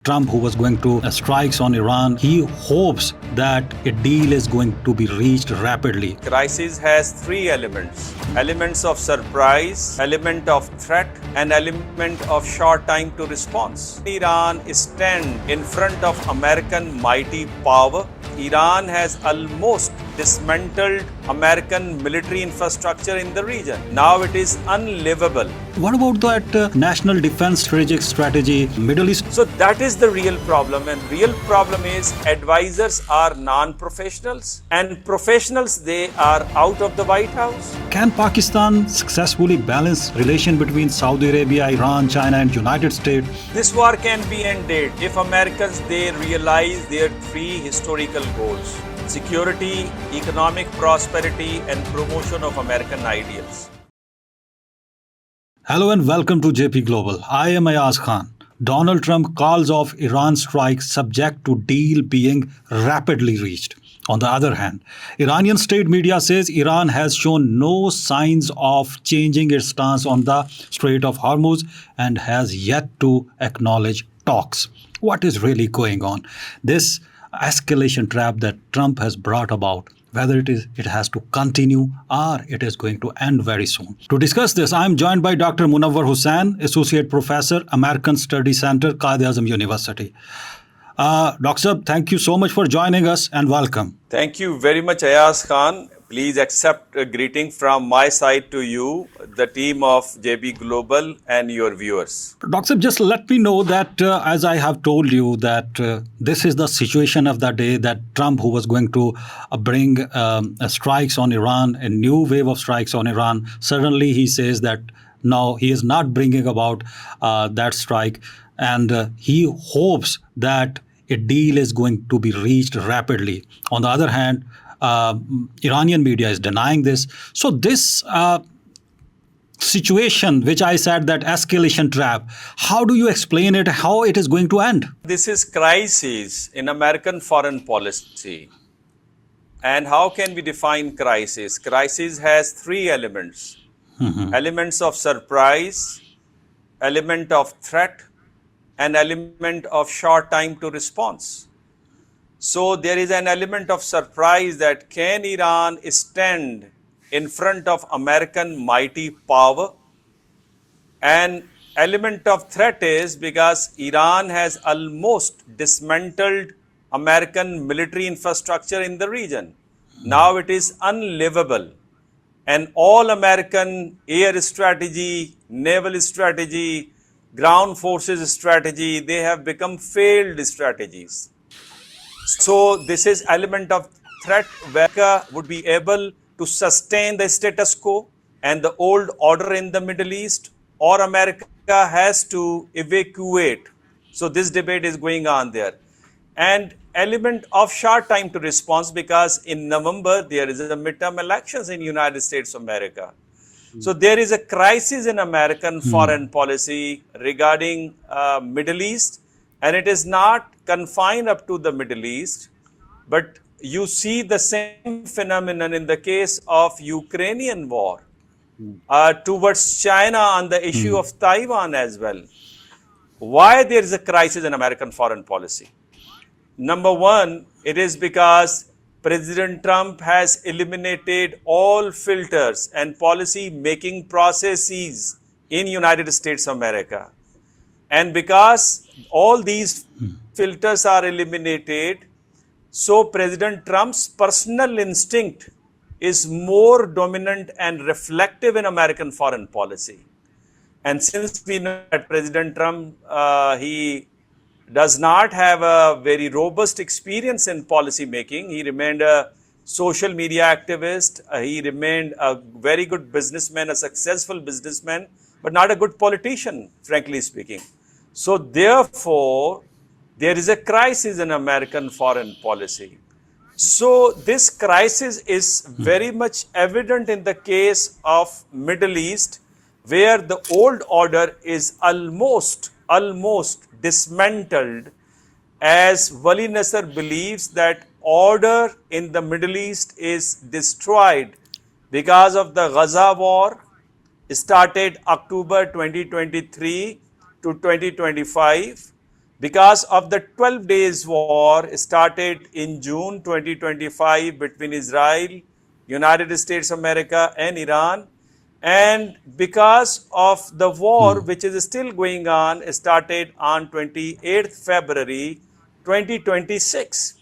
Trump, who was going to strikes on Iran, he hopes that a deal is going to be reached rapidly. Crisis has three elements. Elements of surprise, element of threat, and element of short time to response. Iran stands in front of American mighty power. Iran has almost dismantled American military infrastructure in the region. Now it is unlivable. What about that national defense strategic strategy, Middle East? So that is the real problem, and real problem is advisors are non-professionals, and professionals, they are out of the White House. Can Pakistan successfully balance relation between Saudi Arabia, Iran, China and United States? This war can be ended if Americans, they realize their three historical goals: security, economic prosperity, and promotion of American ideals. Hello and welcome to JP Global. I am Ayaz Khan. Donald Trump calls off Iran strike subject to deal being rapidly reached. On the other hand, Iranian state media says Iran has shown no signs of changing its stance on the Strait of Hormuz and has yet to acknowledge talks. What is really going on? This escalation trap that Trump has brought about, whether it has to continue or it is going to end very soon. To discuss this, I am joined by Dr. Munawar Hussain, Associate Professor, American Study Center, Quaid-e-Azam University. Doctor, thank you so much for joining us and welcome. Thank you very much, Ayaz Khan. Please accept a greeting from my side to you, the team of JB Global and your viewers. Doctor, just let me know that as I have told you that this is the situation of the day, that Trump, who was going to bring strikes on Iran, a new wave of strikes on Iran, suddenly he says that no, he is not bringing about that strike, and he hopes that a deal is going to be reached rapidly. On the other hand, Iranian media is denying this. So this situation, which I said that escalation trap, how do you explain it, how it is going to end? This is crisis in American foreign policy. And how can we define crisis? Crisis has three elements. Elements of surprise, element of threat, and element of short time to response. So there is an element of surprise that can Iran stand in front of American mighty power? An element of threat is because Iran has almost dismantled American military infrastructure in the region. Now it is unlivable. And all American air strategy, naval strategy, ground forces strategy, they have become failed strategies. So this is element of threat where America would be able to sustain the status quo and the old order in the Middle East, or America has to evacuate. So this debate is going on there. And element of short time to response, because in November there is a midterm elections in United States of America. So there is a crisis in American foreign policy regarding Middle East, and it is not confined up to the Middle East, but you see the same phenomenon in the case of Ukrainian war towards China on the issue of Taiwan as well. Why there is a crisis in American foreign policy? Number one, it is because President Trump has eliminated all filters and policy making processes in United States of America. And because all these filters are eliminated, so President Trump's personal instinct is more dominant and reflective in American foreign policy. And since we know that President Trump, he does not have a very robust experience in policy making. He remained a social media activist. He remained a very good businessman, a successful businessman, but not a good politician, frankly speaking. So therefore, there is a crisis in American foreign policy. So this crisis is very much evident in the case of Middle East, where the old order is almost dismantled, as Wali Nasser believes that order in the Middle East is destroyed because of the Gaza war, started October 2023 to 2025, because of the 12 days war started in June 2025 between Israel, United States of America and Iran, and because of the war which is still going on started on 28th February 2026.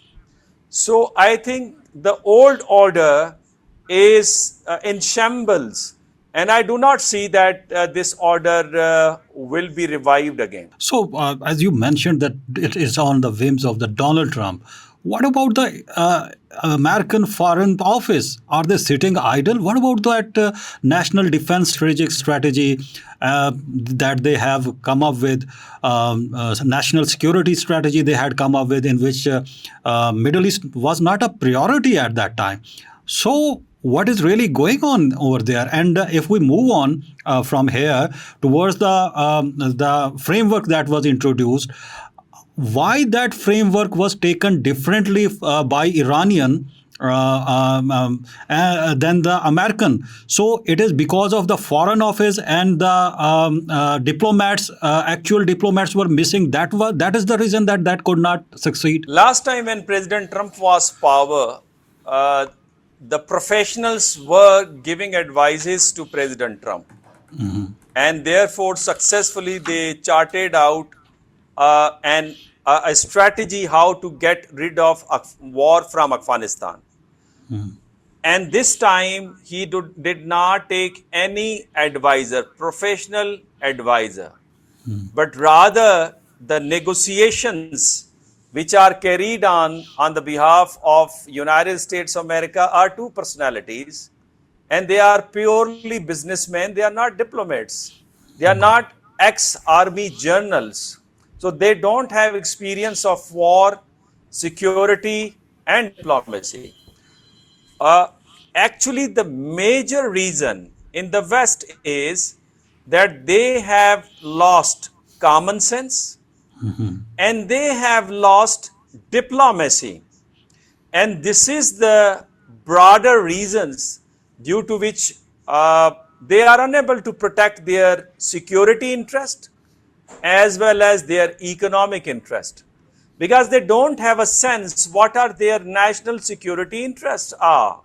So I think the old order is in shambles, and I do not see that this order will be revived again. So, as you mentioned that it is on the whims of the Donald Trump, what about the American Foreign Office? Are they sitting idle? What about that national defense strategic strategy that they have come up with, national security strategy they had come up with, in which Middle East was not a priority at that time? So, what is really going on over there? And if we move on from here towards the framework that was introduced, why that framework was taken differently by Iranian than the American? So it is because of the Foreign Office and the diplomats, actual diplomats were missing. That is the reason that could not succeed. Last time when President Trump was power, the professionals were giving advices to President Trump. And therefore successfully they charted out a strategy how to get rid of war from Afghanistan. And this time he did not take any advisor, professional advisor, but rather the negotiations which are carried on the behalf of United States of America are two personalities, and they are purely businessmen. They are not diplomats. They are not ex-army generals. So they don't have experience of war, security, and diplomacy. Actually, the major reason in the West is that they have lost common sense and they have lost diplomacy. And this is the broader reasons due to which they are unable to protect their security interest as well as their economic interest, because they don't have a sense what are their national security interests are.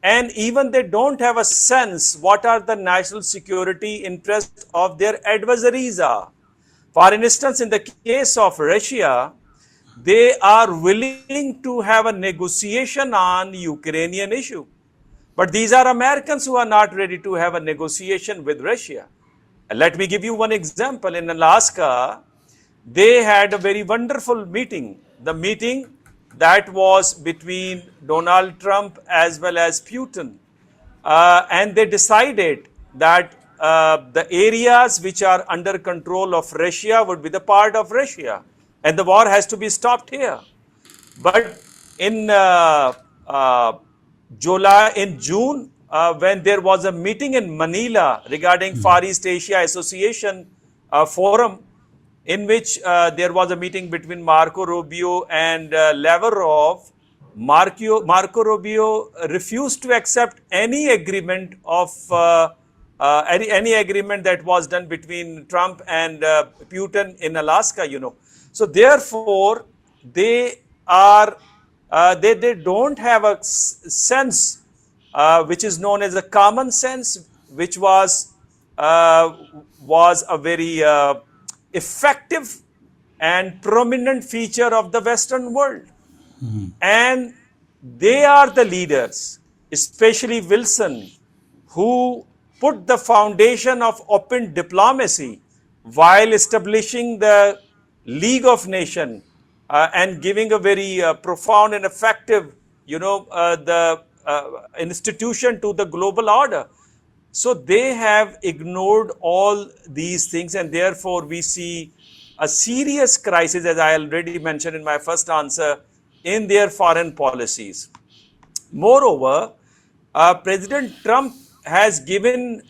And even they don't have a sense what are the national security interests of their adversaries are. For instance, in the case of Russia, they are willing to have a negotiation on Ukrainian issue. But these are Americans who are not ready to have a negotiation with Russia. Let me give you one example. In Alaska, they had a very wonderful meeting. The meeting that was between Donald Trump as well as Putin. And they decided that the areas which are under control of Russia would be the part of Russia. And the war has to be stopped here. But in June, when there was a meeting in Manila regarding Far East Asia Association Forum, in which there was a meeting between Marco Rubio and Lavrov. Marco Rubio refused to accept any agreement of any agreement that was done between Trump and Putin in Alaska. So therefore, they don't have a sense which is known as a common sense, which was a very effective and prominent feature of the Western world. And they are the leaders, especially Wilson, who put the foundation of open diplomacy while establishing the League of Nations and giving a very profound and effective, the institution to the global order. So they have ignored all these things, and therefore we see a serious crisis, as I already mentioned in my first answer, in their foreign policies. Moreover, President Trump has given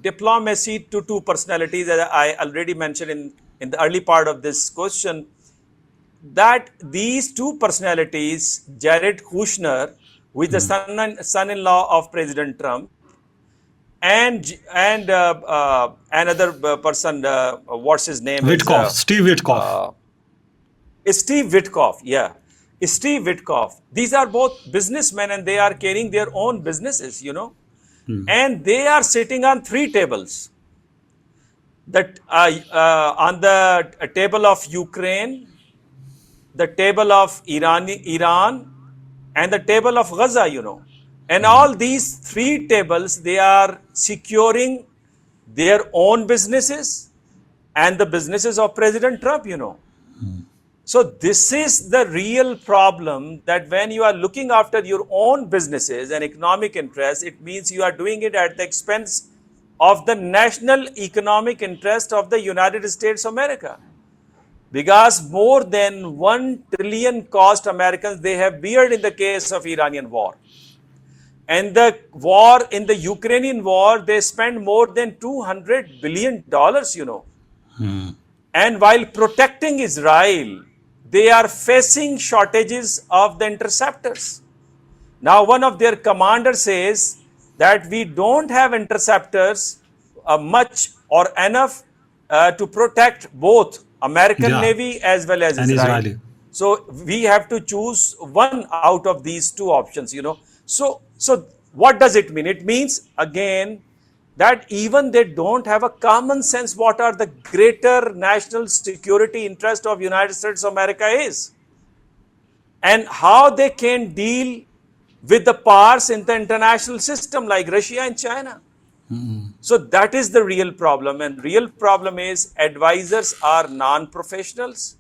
diplomacy to two personalities, as I already mentioned in the early part of this question, that these two personalities, Jared Kushner, who is the son-in-law of President Trump, and another person, what's his name? Steve Witkoff. Steve Witkoff, yeah. Steve Witkoff. These are both businessmen and they are carrying their own businesses, and they are sitting on three tables. That on the table of Ukraine, the table of Iran, and the table of Gaza. And all these three tables, they are securing their own businesses and the businesses of President Trump. So this is the real problem, that when you are looking after your own businesses and economic interests, it means you are doing it at the expense of the national economic interest of the United States of America. Because more than 1 trillion cost Americans they have beared in the case of Iranian war. And the war, in the Ukrainian war, they spend more than $200 billion, And while protecting Israel, they are facing shortages of the interceptors. Now, one of their commanders says that we don't have interceptors much or enough to protect both American Yeah, Navy as well as and Israel. Israeli. So we have to choose one out of these two options. So what does it mean? It means, again, that even they don't have a common sense what are the greater national security interest of United States of America is, and how they can deal with the powers in the international system like Russia and China. So that is the real problem, and real problem is advisors are non-professionals,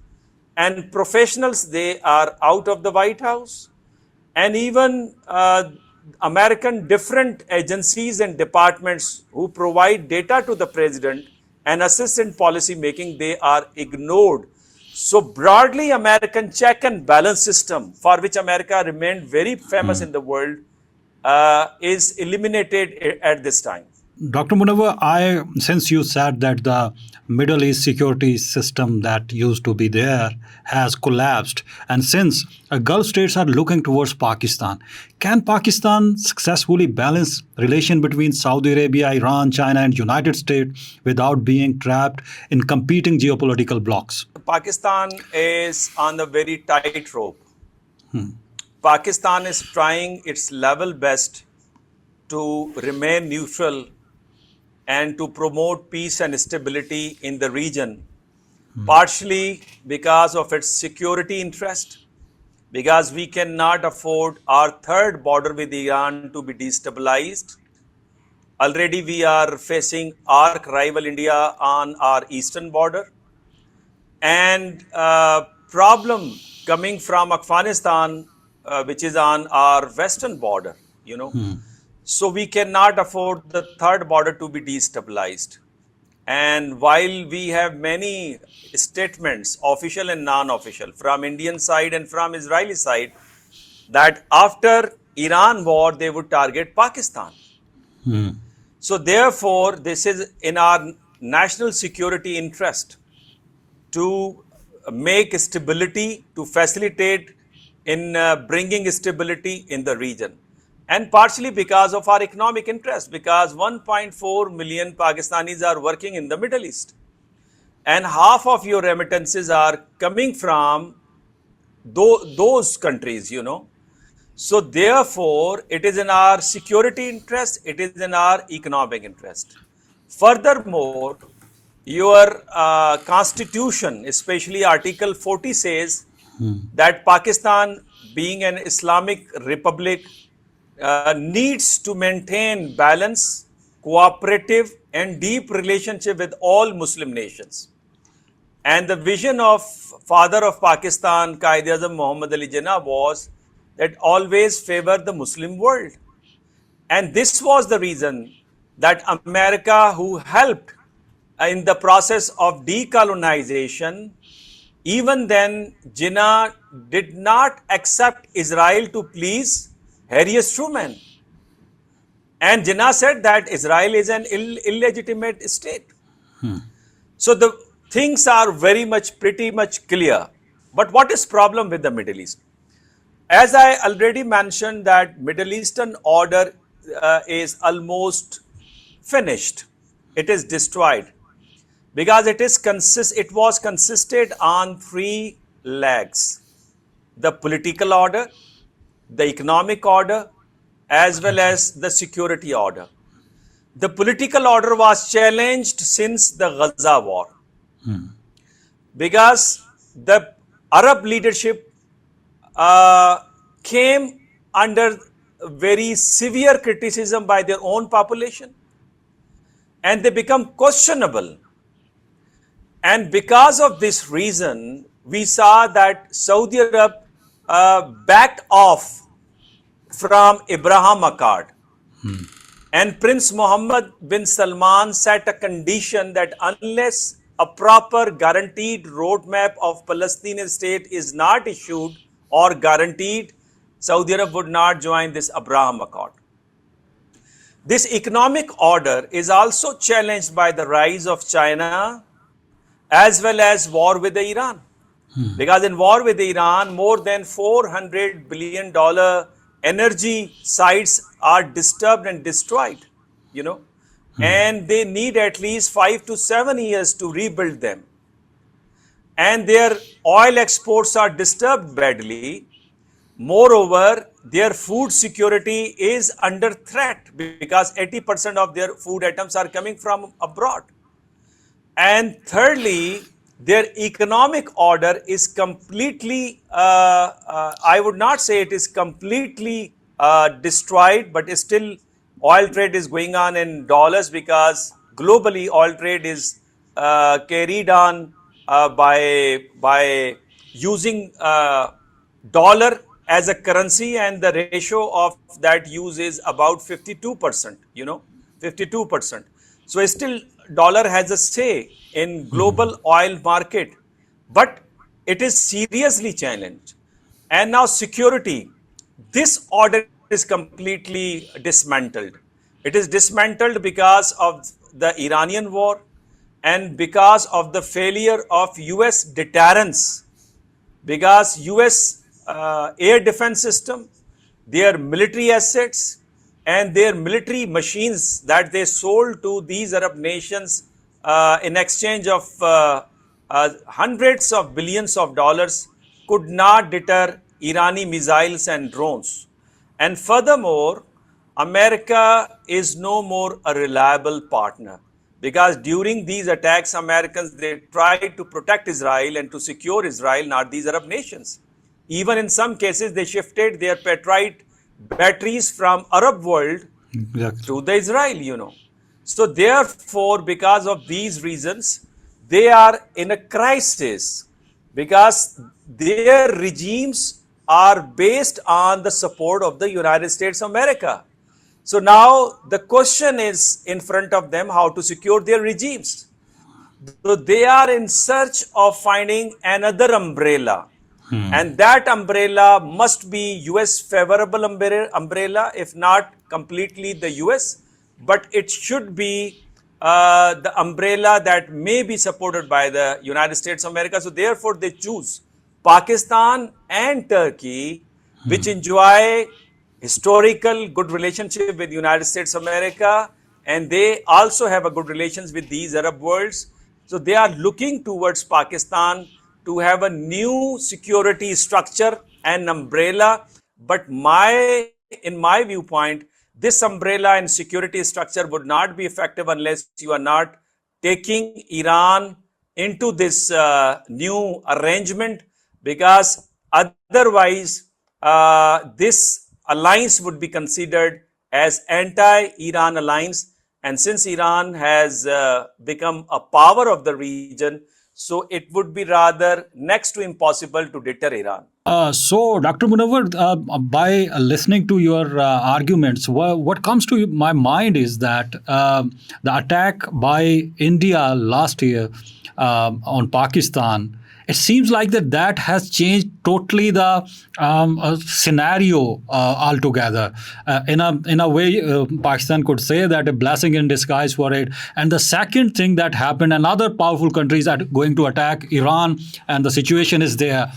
and professionals, they are out of the White House, and even American different agencies and departments who provide data to the president and assist in policy making, they are ignored. So broadly, American check and balance system, for which America remained very famous in the world, is eliminated at this time. Dr. Munawar, since you said that the Middle East security system that used to be there has collapsed, and since Gulf states are looking towards Pakistan, can Pakistan successfully balance relation between Saudi Arabia, Iran, China, and United States without being trapped in competing geopolitical blocks? Pakistan is on the very tight rope. Pakistan is trying its level best to remain neutral and to promote peace and stability in the region, partially because of its security interest, because we cannot afford our third border with Iran to be destabilized. Already we are facing arch rival India on our eastern border, and problem coming from Afghanistan, which is on our western border. So we cannot afford the third border to be destabilized. And while we have many statements, official and non-official, from Indian side and from Israeli side, that after Iran war, they would target Pakistan. So therefore, this is in our national security interest to make stability, to facilitate in bringing stability in the region. And partially because of our economic interest, because 1.4 million Pakistanis are working in the Middle East. And half of your remittances are coming from those countries. So therefore, it is in our security interest, it is in our economic interest. Furthermore, your constitution, especially Article 40, says that Pakistan, being an Islamic republic, needs to maintain balance, cooperative, and deep relationship with all Muslim nations. And the vision of father of Pakistan, Quaid-e-Azam Muhammad Ali Jinnah, was that always favor the Muslim world. And this was the reason that America, who helped in the process of decolonization, even then Jinnah did not accept Israel to please Harry Truman. And Jinnah said that Israel is an illegitimate state. So the things are pretty much clear. But what is problem with the Middle East? As I already mentioned, that Middle Eastern order is almost finished. It is destroyed because it was consisted on three legs: the political order, the economic order, as well as the security order. The political order was challenged since the Gaza war because the Arab leadership came under very severe criticism by their own population, and they become questionable. And because of this reason, we saw that Saudi Arab backed off from Abraham Accord. And Prince Mohammed bin Salman set a condition that unless a proper guaranteed roadmap of Palestinian state is not issued or guaranteed, Saudi Arab would not join this Abraham Accord. This economic order is also challenged by the rise of China as well as war with Iran. Because in war with Iran, more than $400 billion energy sites are disturbed and destroyed, and they need at least 5 to 7 years to rebuild them. And their oil exports are disturbed badly. Moreover, their food security is under threat because 80% of their food items are coming from abroad. And thirdly, their economic order is completely, I would not say it is completely destroyed, but still oil trade is going on in dollars because globally oil trade is carried on by using dollar as a currency, and the ratio of that use is about 52%, 52%. So still dollar has a say in global oil market, but it is seriously challenged. And now security, this order is completely dismantled. It is dismantled because of the Iranian war and because of the failure of US deterrence, because US air defense system, their military assets and their military machines that they sold to these Arab nations in exchange of hundreds of billions of dollars could not deter Irani missiles and drones. And furthermore, America is no more a reliable partner because during these attacks, Americans, they tried to protect Israel and to secure Israel, not these Arab nations. Even in some cases, they shifted their Patriot batteries from Arab world to the Israel, So therefore, because of these reasons, they are in a crisis because their regimes are based on the support of the United States of America. So now the question is in front of them how to secure their regimes. So they are in search of finding another umbrella. And that umbrella must be US favorable umbrella, if not completely the US, but it should be the umbrella that may be supported by the United States of America. So therefore they choose Pakistan and Turkey, which enjoy historical good relationship with the United States of America, and they also have a good relations with these Arab worlds. So they are looking towards Pakistan to have a new security structure and umbrella. But in my viewpoint, this umbrella and security structure would not be effective unless you are not taking Iran into this new arrangement, because otherwise this alliance would be considered as anti-Iran alliance. And since Iran has become a power of the region, so it would be rather next to impossible to deter Iran. So, Dr. Munawar, by listening to your arguments, what comes to my mind is that the attack by India last year on Pakistan, it seems like that has changed totally the scenario altogether. In a way, Pakistan could say that a blessing in disguise for it. And the second thing that happened, another powerful countries are going to attack Iran, and the situation is there.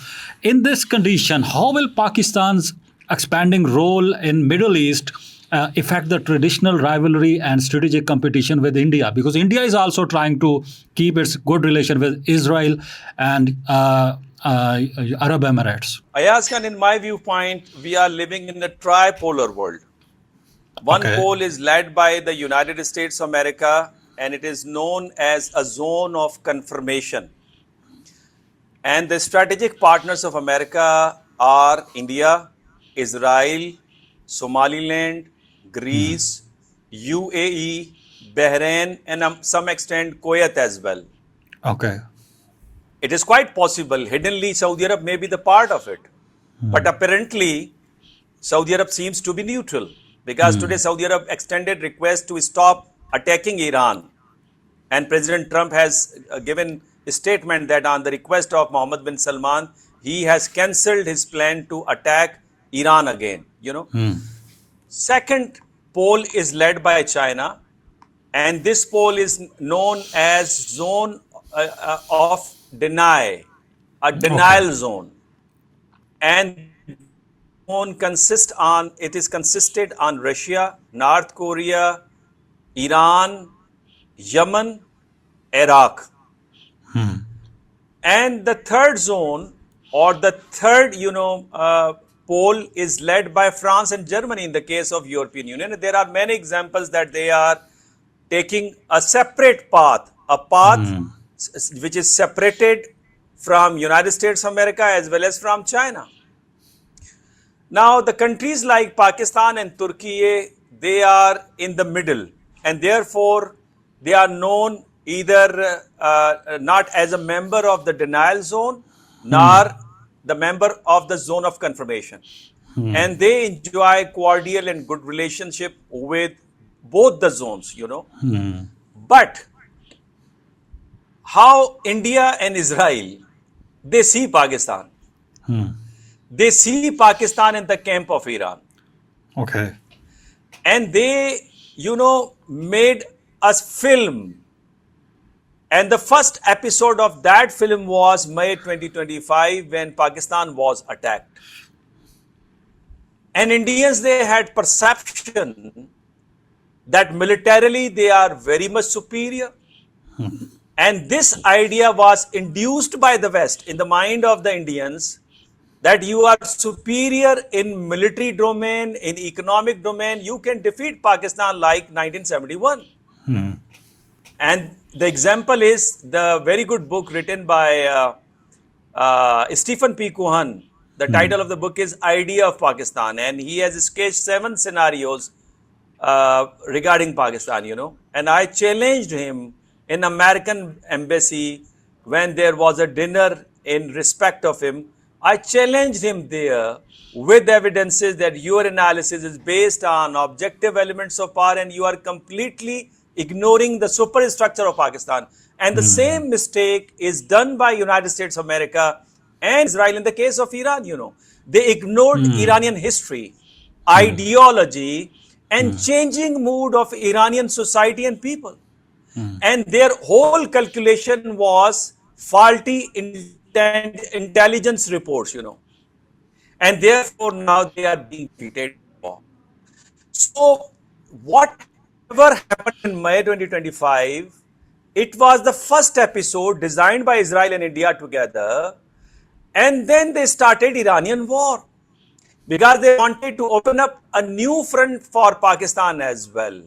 In this condition, how will Pakistan's expanding role in Middle East affect the traditional rivalry and strategic competition with India? Because India is also trying to keep its good relation with Israel, and Arab Emirates. Ayaz Khan, in my viewpoint, we are living in a tripolar world. One Okay. pole is led by the United States of America, and it is known as a zone of confirmation. And the strategic partners of America are India, Israel, Somaliland, Greece, UAE, Bahrain, and some extent Kuwait as well. Okay. It is quite possible, hiddenly, Saudi Arab may be the part of it. But apparently, Saudi Arab seems to be neutral because today Saudi Arab extended request to stop attacking Iran. And President Trump has given a statement that on the request of Mohammed bin Salman, he has cancelled his plan to attack Iran again. Second pole is led by China, and this pole is known as zone of deny, a denial zone. And it is consisted on Russia, North Korea, Iran, Yemen, Iraq. And the third zone, or the third, pole is led by France and Germany in the case of European Union. There are many examples that they are taking a separate path, a path which is separated from United States of America as well as from China. Now, the countries like Pakistan and Turkey, they are in the middle, and therefore they are known either not as a member of the denial zone, nor the member of the zone of confirmation. And they enjoy cordial and good relationship with both the zones, But how India and Israel, they see Pakistan. They see Pakistan in the camp of Iran. Okay. And they, made us film. And the first episode of that film was May 2025 when Pakistan was attacked. And Indians, they had perception that militarily they are very much superior. And this idea was induced by the West in the mind of the Indians that you are superior in military domain, in economic domain, you can defeat Pakistan like 1971. And the example is the very good book written by Stephen P. Cohen. The title of the book is Idea of Pakistan, and he has sketched 7 scenarios regarding Pakistan, And I challenged him in American embassy when there was a dinner in respect of him. I challenged him there with evidences that your analysis is based on objective elements of power and you are completely ignoring the superstructure of Pakistan. And the same mistake is done by United States of America and Israel in the case of Iran, They ignored Iranian history, ideology, and changing mood of Iranian society and people. And their whole calculation was faulty intelligence reports, And therefore now they are being treated for. So whatever happened in May 2025, it was the first episode designed by Israel and India together. And then they started Iranian war because they wanted to open up a new front for Pakistan as well.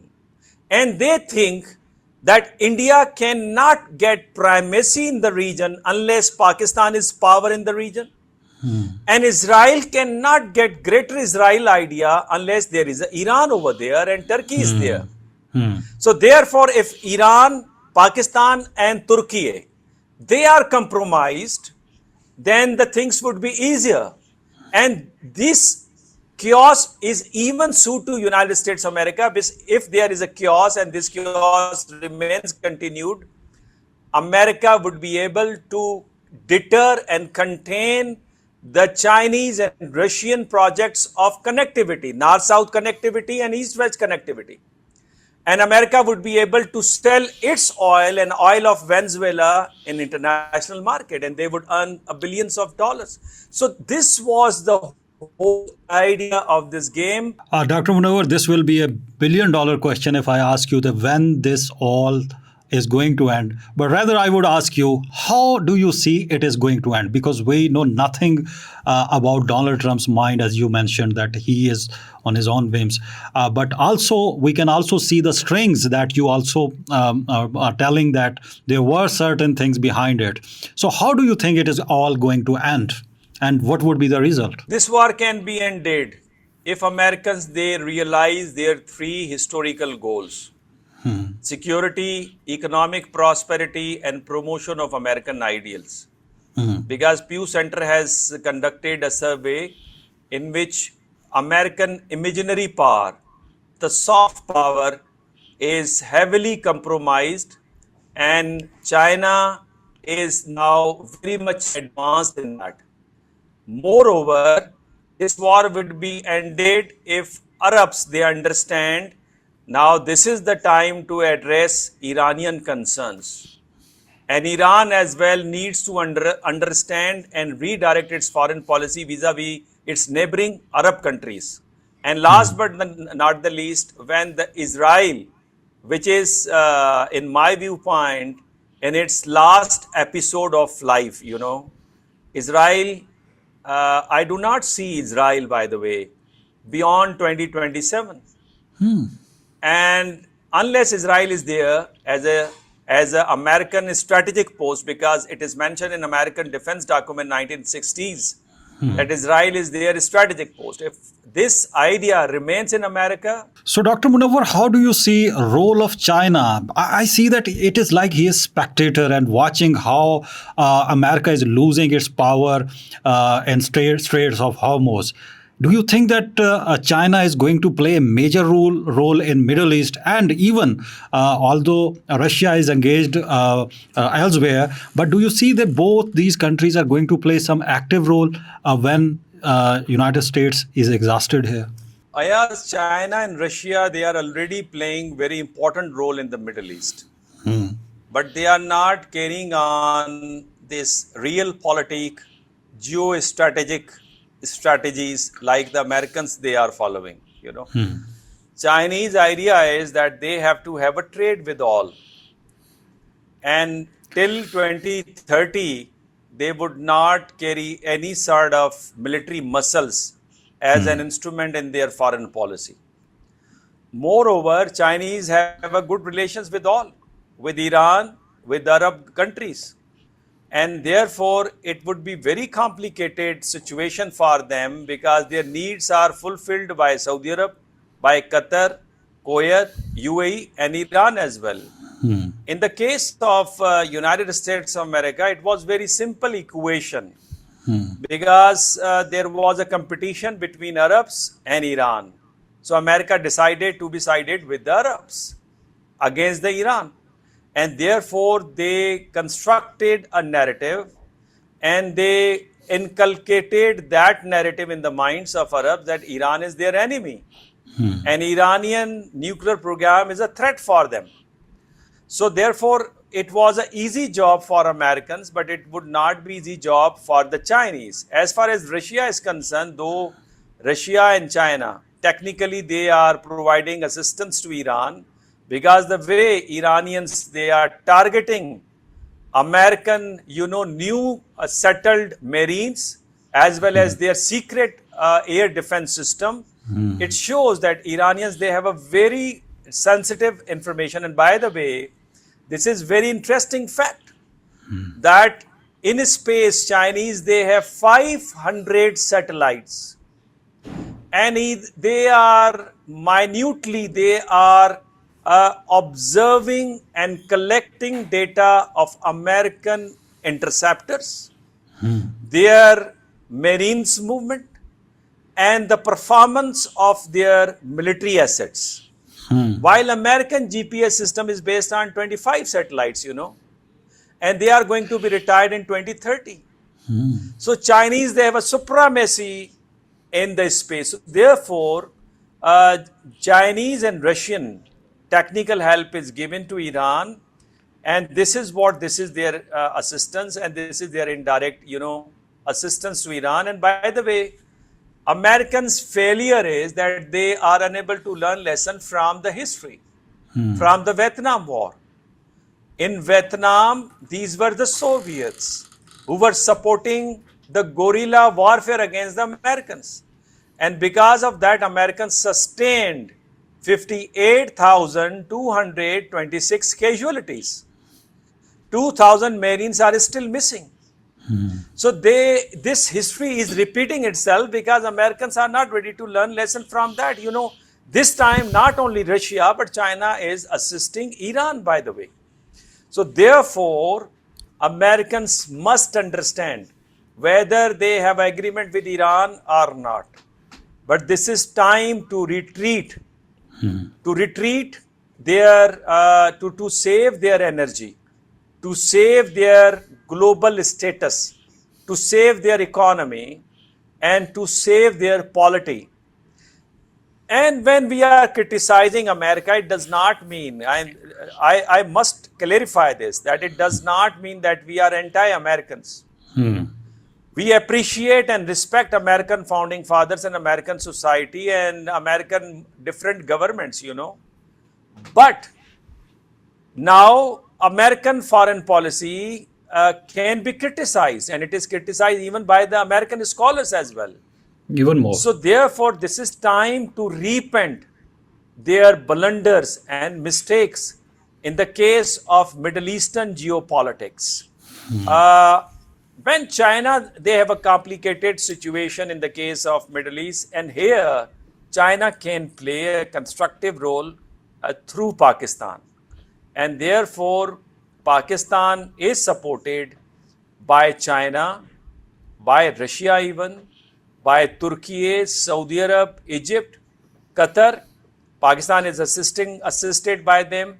And they think that India cannot get primacy in the region unless Pakistan is power in the region. And Israel cannot get greater Israel idea unless there is Iran over there and Turkey is there. So therefore, if Iran, Pakistan and Turkey, they are compromised, then the things would be easier. And this chaos is even suited to United States of America. If there is a chaos and this chaos remains continued, America would be able to deter and contain the Chinese and Russian projects of connectivity, North-South connectivity and East-West connectivity. And America would be able to sell its oil and oil of Venezuela in international market, and they would earn billions of dollars. So this was the whole idea of this game. Dr. Munawar, this will be a $1 billion question if I ask you that when this all is going to end, but rather I would ask you, how do you see it is going to end? Because we know nothing about Donald Trump's mind, as you mentioned, that he is on his own whims. But also, we can also see the strings that you also are telling that there were certain things behind it. So, how do you think it is all going to end? And what would be the result? This war can be ended if Americans they realize their three historical goals: security, economic prosperity, and promotion of American ideals. Because Pew Center has conducted a survey in which American imaginary power, the soft power, is heavily compromised, and China is now very much advanced in that. Moreover, this war would be ended if Arabs they understand now this is the time to address Iranian concerns. And Iran as well needs to understand and redirect its foreign policy vis-a-vis its neighboring Arab countries. And last but not the least, when the Israel, which is in my viewpoint, in its last episode of life, Israel, I do not see Israel, by the way, beyond 2027. And unless Israel is there as a American strategic post, because it is mentioned in American defense document 1960s that Israel is their strategic post. If this idea remains in America. So, Dr. Munawar, how do you see role of China? I see that it is like he is spectator and watching how America is losing its power in Straits of Hormuz. Do you think that China is going to play a major role in Middle East, and even although Russia is engaged elsewhere, but do you see that both these countries are going to play some active role when United States is exhausted here? Ayaz, China and Russia, they are already playing very important role in the Middle East. But they are not carrying on this realpolitik, geostrategic strategies like the Americans they are following, Chinese idea is that they have to have a trade with all. And till 2030, they would not carry any sort of military muscles as an instrument in their foreign policy. Moreover, Chinese have a good relations with all, with Iran, with Arab countries. And therefore, it would be very complicated situation for them because their needs are fulfilled by Saudi Arab, by Qatar, Kuwait, UAE, and Iran as well. In the case of United States of America, it was very simple equation because there was a competition between Arabs and Iran. So America decided to be sided with the Arabs against the Iran. And therefore, they constructed a narrative and they inculcated that narrative in the minds of Arabs that Iran is their enemy. And Iranian nuclear program is a threat for them. So therefore, it was an easy job for Americans, but it would not be easy job for the Chinese. As far as Russia is concerned, though Russia and China, technically they are providing assistance to Iran, because the way Iranians, they are targeting American, new settled marines as well as their secret air defense system, it shows that Iranians, they have a very sensitive information. And by the way, this is very interesting fact that in space, Chinese, they have 500 satellites and they are observing and collecting data of American interceptors, their marines movement, and the performance of their military assets. While American GPS system is based on 25 satellites, and they are going to be retired in 2030. So Chinese, they have a supremacy in the space. Therefore, Chinese and Russian technical help is given to Iran, and this is their assistance, and this is their indirect, assistance to Iran. And by the way, Americans' failure is that they are unable to learn lesson from the history, from the Vietnam War. In Vietnam, these were the Soviets who were supporting the guerrilla warfare against the Americans. And because of that, Americans sustained 58,226 casualties. 2,000 Marines are still missing. So this history is repeating itself because Americans are not ready to learn lesson from that. This time not only Russia but China is assisting Iran, by the way. So therefore, Americans must understand whether they have agreement with Iran or not. But this is time to retreat, to save their energy, to save their global status, to save their economy, and to save their polity. And when we are criticizing America, it does not mean, I must clarify this, that it does not mean that we are anti-Americans. We appreciate and respect American founding fathers and American society and American different governments, But now American foreign policy can be criticized, and it is criticized even by the American scholars as well. Even more. So therefore, this is time to repent their blunders and mistakes in the case of Middle Eastern geopolitics. When China, they have a complicated situation in the case of Middle East, and here China can play a constructive role through Pakistan. And therefore, Pakistan is supported by China, by Russia even, by Turkey, Saudi Arab, Egypt, Qatar. Pakistan is assisted by them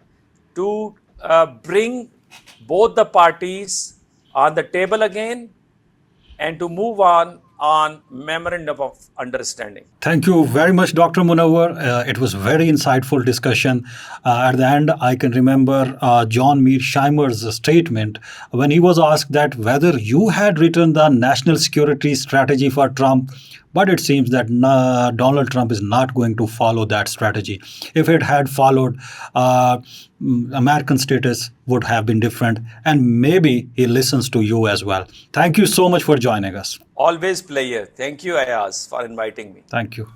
to bring both the parties on the table again and to move on memorandum of understanding. Thank you very much, Dr. Munawar. It was very insightful discussion. At the end, I can remember John Mearsheimer's statement when he was asked that whether you had written the national security strategy for Trump, but it seems that Donald Trump is not going to follow that strategy. If it had followed, American status would have been different, and maybe he listens to you as well. Thank you so much for joining us. Always pleasure. Thank you, Ayaz, for inviting me. Thank you.